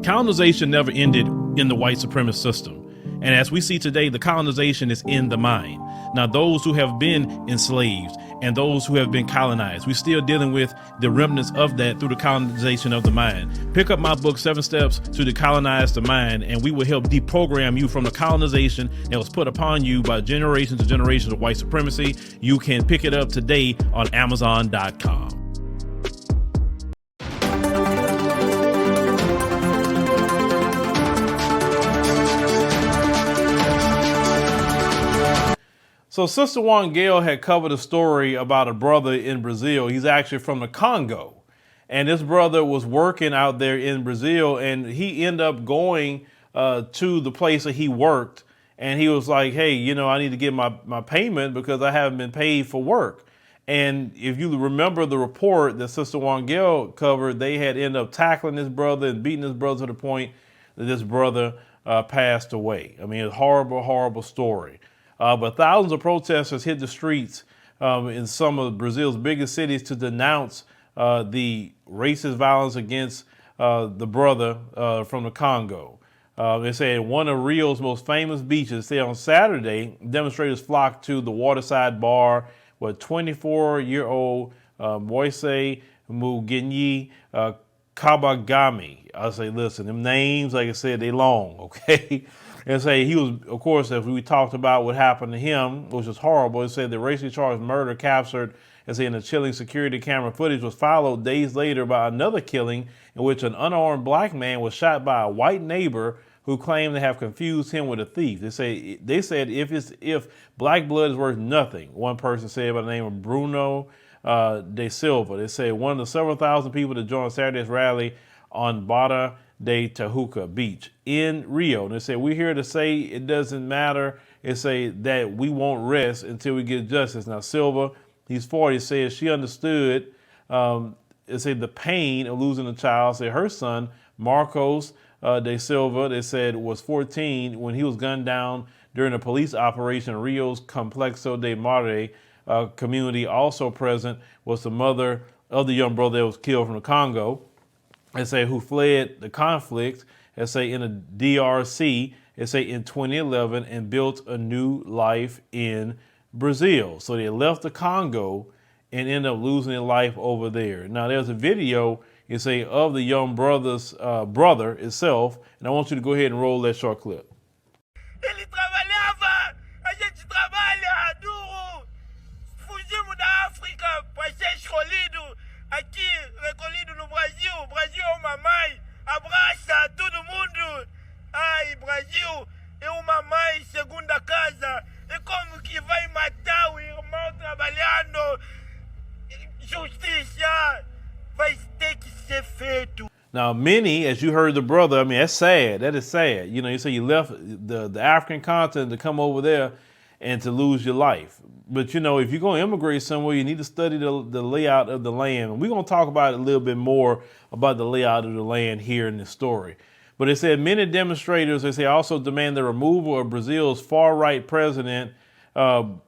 Colonization never ended in the white supremacist system. And as we see today, the colonization is in the mind. Now, those who have been enslaved and those who have been colonized, we're still dealing with the remnants of that through the colonization of the mind. Pick up my book, 7 Steps to Decolonize the Mind, and we will help deprogram you from the colonization that was put upon you by generations and generations of white supremacy. You can pick it up today on Amazon.com. So Sister Juan Gail had covered a story about a brother in Brazil. He's actually from the Congo. And this brother was working out there in Brazil, and he ended up going to the place that he worked. And he was like, hey, you know, I need to get my payment because I haven't been paid for work. And if you remember the report that Sister Juan Gail covered, they had ended up tackling this brother and beating this brother to the point that this brother passed away. I mean, it's a horrible, horrible story. But thousands of protesters hit the streets in some of Brazil's biggest cities to denounce the racist violence against the brother from the Congo. They say one of Rio's most famous beaches. Say on Saturday, demonstrators flocked to the waterside bar where 24-year-old Moise Mugenyi Kabagami. I say, listen, them names, like I said, they long, okay? And say he was, of course, as we talked about what happened to him, which was horrible. It said the racially charged murder captured, as in the chilling security camera footage, was followed days later by another killing in which an unarmed black man was shot by a white neighbor who claimed to have confused him with a thief. They said if black blood is worth nothing, one person said by the name of Bruno de Silva. They say one of the several thousand people that joined Saturday's rally on Barra de Tijuca Beach in Rio. And they say, we're here to say it doesn't matter. They say that we won't rest until we get justice. Now, Silva, he's 40, says she understood they say the pain of losing a child. Say her son, Marcos de Silva, they said was 14 when he was gunned down during a police operation in Rio's Complexo de Mare community. Also present was the mother of the young brother that was killed from the Congo. They say who fled the conflict, they say in the DRC, they say in 2011 and built a new life in Brazil. So they left the Congo and ended up losing their life over there. Now there's a video, you say, of the young brother's brother itself, and I want you to go ahead and roll that short clip. Ele trabalhava, a gente trabalha duro, fugimos da África para ser escolhido. Aqui, recolhido no Brasil. Brasil é uma mãe, abraça todo mundo. Ai, Brasil é uma mãe, segunda casa. E como que vai matar o irmão trabalhando? Justiça vai ter que ser feito. Now, many, as you heard the brother, I mean, that's sad. That is sad. You know, you say you left the African continent to come over there and to lose your life. But, you know, if you're going to immigrate somewhere, you need to study the layout of the land. And we're going to talk about it a little bit more about the layout of the land here in this story. But it said many demonstrators, they say, also demand the removal of Brazil's far-right president, Jair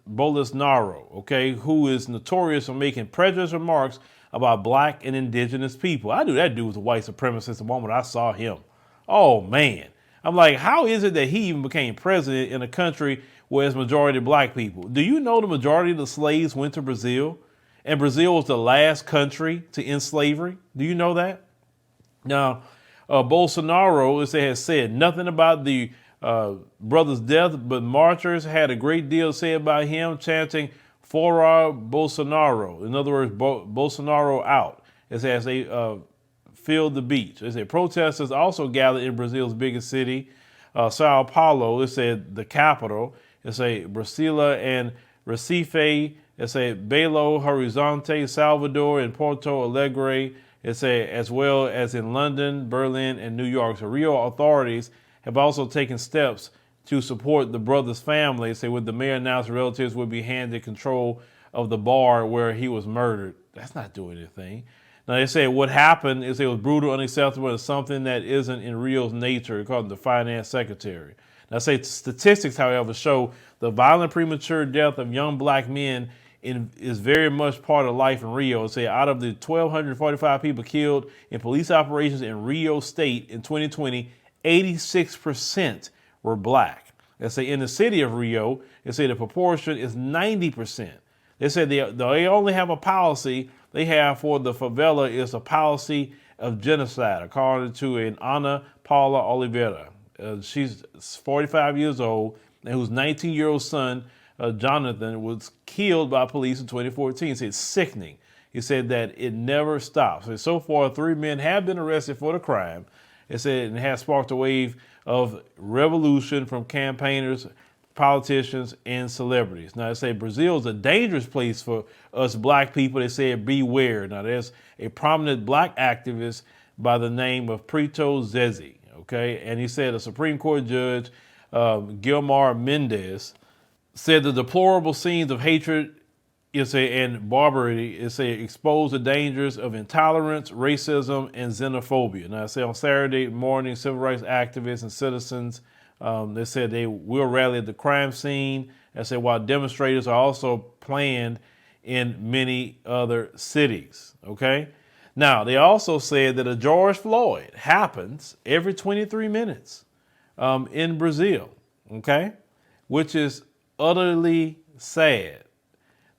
Bolsonaro, okay, who is notorious for making prejudiced remarks about black and indigenous people. I knew that dude was a white supremacist the moment I saw him. Oh, man. I'm like, how is it that he even became president in a country where it's majority black people? Do you know the majority of the slaves went to Brazil? And Brazil was the last country to end slavery? Do you know that? Now, Bolsonaro, as they had said, nothing about the brother's death, but marchers had a great deal to say about him, chanting, Fora Bolsonaro. In other words, Bolsonaro out, as they filled the beach. They said protesters also gathered in Brazil's biggest city, Sao Paulo. It said the capital. It said Brasilia and Recife. It said Belo Horizonte, Salvador, and Porto Alegre. It said as well as in London, Berlin, and New York. So Rio authorities have also taken steps to support the brother's family. They say with the mayor announced relatives would be handed control of the bar where he was murdered. That's not doing anything. Now, they say what happened is it was brutal, unacceptable, and something that isn't in Rio's nature, according to the finance secretary. Now, say statistics, however, show the violent premature death of young black men is very much part of life in Rio. It said out of the 1,245 people killed in police operations in Rio State in 2020, 86% were black. They say in the city of Rio, they say the proportion is 90%. They said they only have a policy they have for the favela is a policy of genocide, according to an Ana Paula Oliveira. She's 45 years old, and whose 19-year-old son, Jonathan, was killed by police in 2014. He said it's sickening. He said that it never stops. So far, 3 men have been arrested for the crime. It said it has sparked a wave of revolution from campaigners, politicians, and celebrities. Now, they say Brazil is a dangerous place for us black people. They say beware. Now, there's a prominent black activist by the name of Preto Zezé, okay? And he said a Supreme Court judge, Gilmar Mendes, said the deplorable scenes of hatred and barbarity expose the dangers of intolerance, racism, and xenophobia. Now, I say on Saturday morning, civil rights activists and citizens, they said they will rally at the crime scene. They said while demonstrators are also planned in many other cities. Okay. Now, they also said that a George Floyd happens every 23 minutes in Brazil. Okay, which is utterly sad.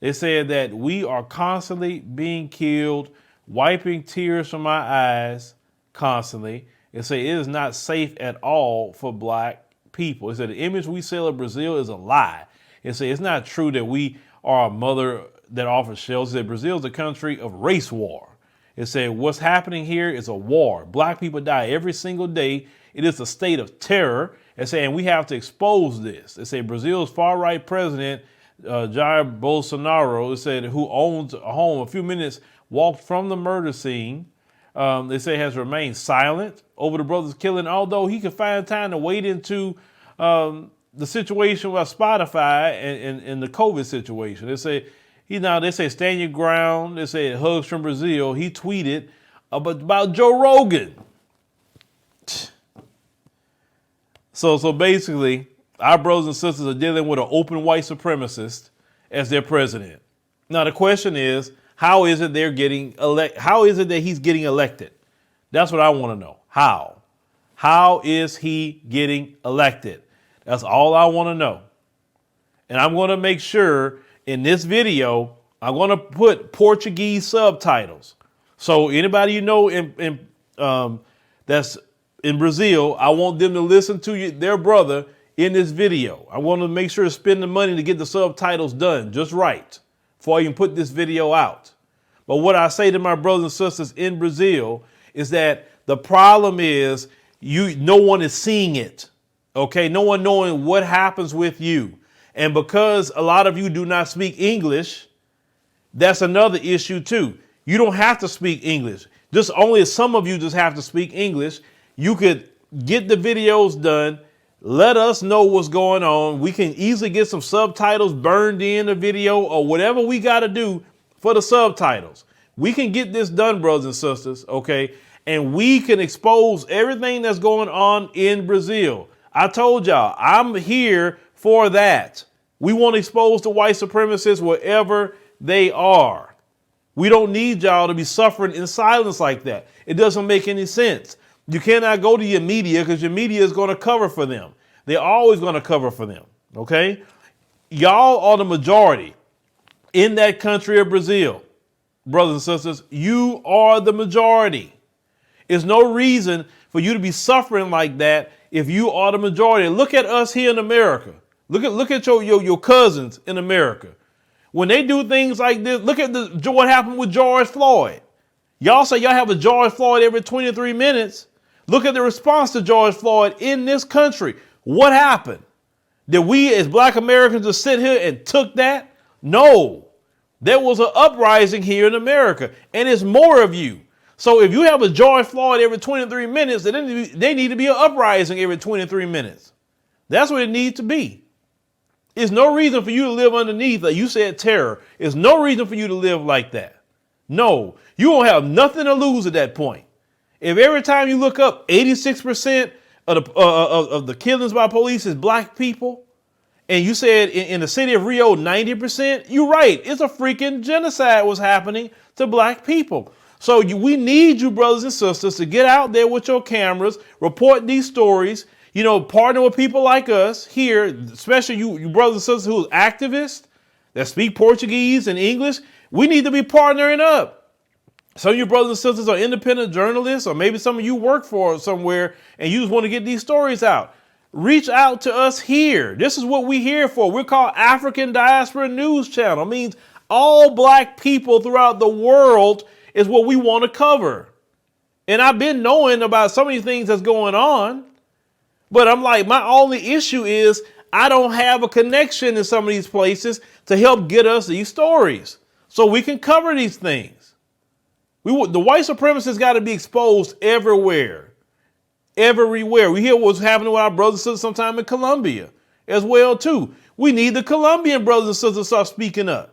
They said that we are constantly being killed, wiping tears from our eyes constantly. They say it is not safe at all for black people. They said the image we sell of Brazil is a lie. They say it's not true that we are a mother that offers shelter. They said Brazil is a country of race war. It said what's happening here is a war. Black people die every single day. It is a state of terror. They say, and we have to expose this. They say Brazil's far-right president, Jair Bolsonaro, they said, who owns a home a few minutes walked from the murder scene, they say has remained silent over the brother's killing, although he could find time to wade into the situation with Spotify and the COVID situation. They say they say stand your ground. They say hugs from Brazil. He tweeted about Joe Rogan. So basically, our brothers and sisters are dealing with an open white supremacist as their president. Now the question is, how is it they're getting elected? How is it that he's getting elected? That's what I want to know. How? How is he getting elected? That's all I want to know. And I'm going to make sure in this video, I'm going to put Portuguese subtitles. So anybody you know that's in Brazil, I want them to listen to their brother in this video. I want to make sure to spend the money to get the subtitles done just right before I even put this video out. But what I say to my brothers and sisters in Brazil is that the problem is no one is seeing it. Okay, no one knowing what happens with you. And because a lot of you do not speak English, that's another issue too. You don't have to speak English. Just only some of you just have to speak English. You could get the videos done. Let us know what's going on. We can easily get some subtitles burned in the video or whatever we got to do for the subtitles. We can get this done, brothers and sisters, okay? And we can expose everything that's going on in Brazil. I told y'all, I'm here for that. We want to expose the white supremacists wherever they are. We don't need y'all to be suffering in silence like that. It doesn't make any sense. You cannot go to your media because your media is going to cover for them. They're always going to cover for them, okay? Y'all are the majority in that country of Brazil. Brothers and sisters, you are the majority. There's no reason for you to be suffering like that if you are the majority. Look at us here in America. Look at your cousins in America. When they do things like this, look at what happened with George Floyd. Y'all say y'all have a George Floyd every 23 minutes. Look at the response to George Floyd in this country. What happened? Did we as black Americans just sit here and took that? No. There was an uprising here in America, and it's more of you. So if you have a George Floyd every 23 minutes, then they need to be an uprising every 23 minutes. That's what it needs to be. There's no reason for you to live underneath, like you said, terror. There's no reason for you to live like that. No, you won't have nothing to lose at that point. If every time you look up, 86% of the killings by police is black people, And you said in the city of Rio, 90%. You're right. It's a freaking genocide was happening to black people. So we need you, brothers and sisters, to get out there with your cameras, report these stories, partner with people like us here, especially you brothers and sisters who are activists that speak Portuguese and English. We need to be partnering up. Some of you brothers and sisters are independent journalists, or maybe some of you work for somewhere and you just want to get these stories out. Reach out to us here. This is what we're here for. We're called African Diaspora News Channel. It means all black people throughout the world is what we want to cover. And I've been knowing about some of these things that's going on, but I'm like, my only issue is I don't have a connection in some of these places to help get us these stories so we can cover these things. The white supremacists got to be exposed everywhere. Everywhere. We hear what's happening with our brothers and sisters sometime in Colombia as well, too. We need the Colombian brothers and sisters to start speaking up.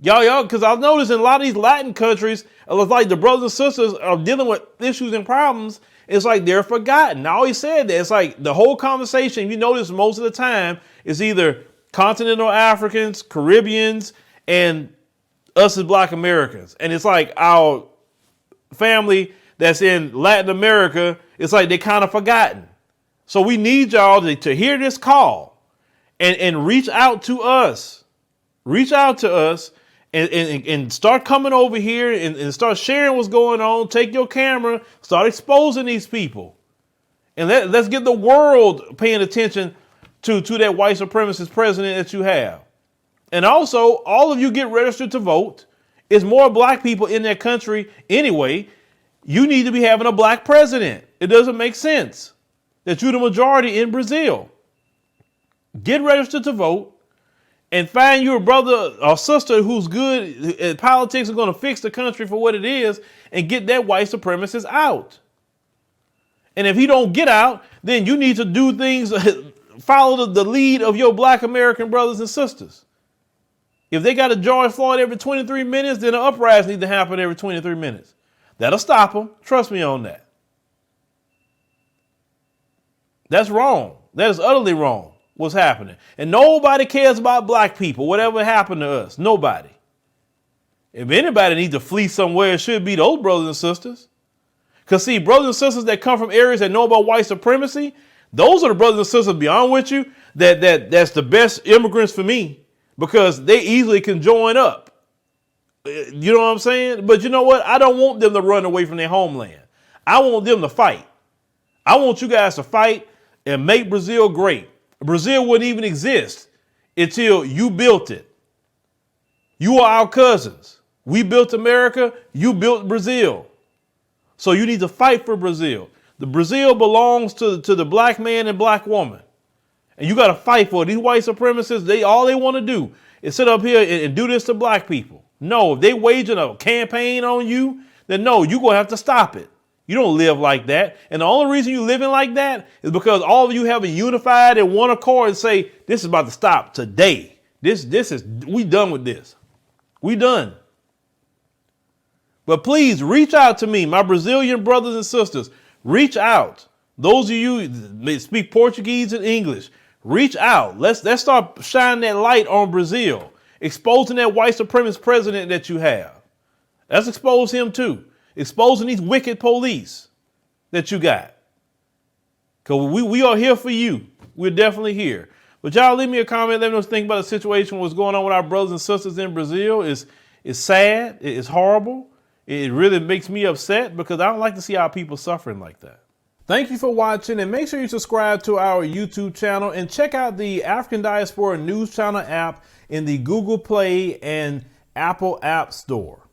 Y'all, because I've noticed in a lot of these Latin countries, it's like the brothers and sisters are dealing with issues and problems. It's like they're forgotten. I always said that. It's like the whole conversation, you notice most of the time, is either continental Africans, Caribbeans, and us as black Americans. And it's like our family that's in Latin America, it's like they're kind of forgotten. So we need y'all to hear this call and reach out to us. Reach out to us and start coming over here and start sharing what's going on. Take your camera, start exposing these people. And let's get the world paying attention to that white supremacist president that you have. And also, all of you get registered to vote. It's more black people in that country anyway. You need to be having a black president. It doesn't make sense that you're the majority in Brazil. Get registered to vote and find your brother or sister who's good at politics and going to fix the country for what it is and get that white supremacist out. And if he don't get out, then you need to do things, follow the lead of your black American brothers and sisters. If they got a George Floyd every 23 minutes, then an uprising needs to happen every 23 minutes. That'll stop them. Trust me on that. That's wrong. That is utterly wrong what's happening. And nobody cares about black people, whatever happened to us. Nobody. If anybody needs to flee somewhere, it should be those brothers and sisters. Because see, brothers and sisters that come from areas that know about white supremacy, those are the brothers and sisters, beyond with you, that's the best immigrants for me, because they easily can join up. You know what I'm saying? But you know what? I don't want them to run away from their homeland. I want them to fight. I want you guys to fight and make Brazil great. Brazil wouldn't even exist until you built it. You are our cousins. We built America. You built Brazil. So you need to fight for Brazil. The Brazil belongs to the black man and black woman. And you got to fight for it. These white supremacists, all they want to do is sit up here and do this to black people. No, if they waging a campaign on you, then no, you're going to have to stop it. You don't live like that. And the only reason you're living like that is because all of you have a unified in one accord and say, this is about to stop today. We done with this. We done. But please reach out to me, my Brazilian brothers and sisters. Reach out. Those of you that speak Portuguese and English, reach out. Let's start shining that light on Brazil. Exposing that white supremacist president that you have. Let's expose him too. Exposing these wicked police that you got. Because we are here for you. We're definitely here. But y'all leave me a comment. Let me know what you think about the situation, what's going on with our brothers and sisters in Brazil. It's sad. It's horrible. It really makes me upset because I don't like to see our people suffering like that. Thank you for watching, and make sure you subscribe to our YouTube channel and check out the African Diaspora News Channel app in the Google Play and Apple App Store.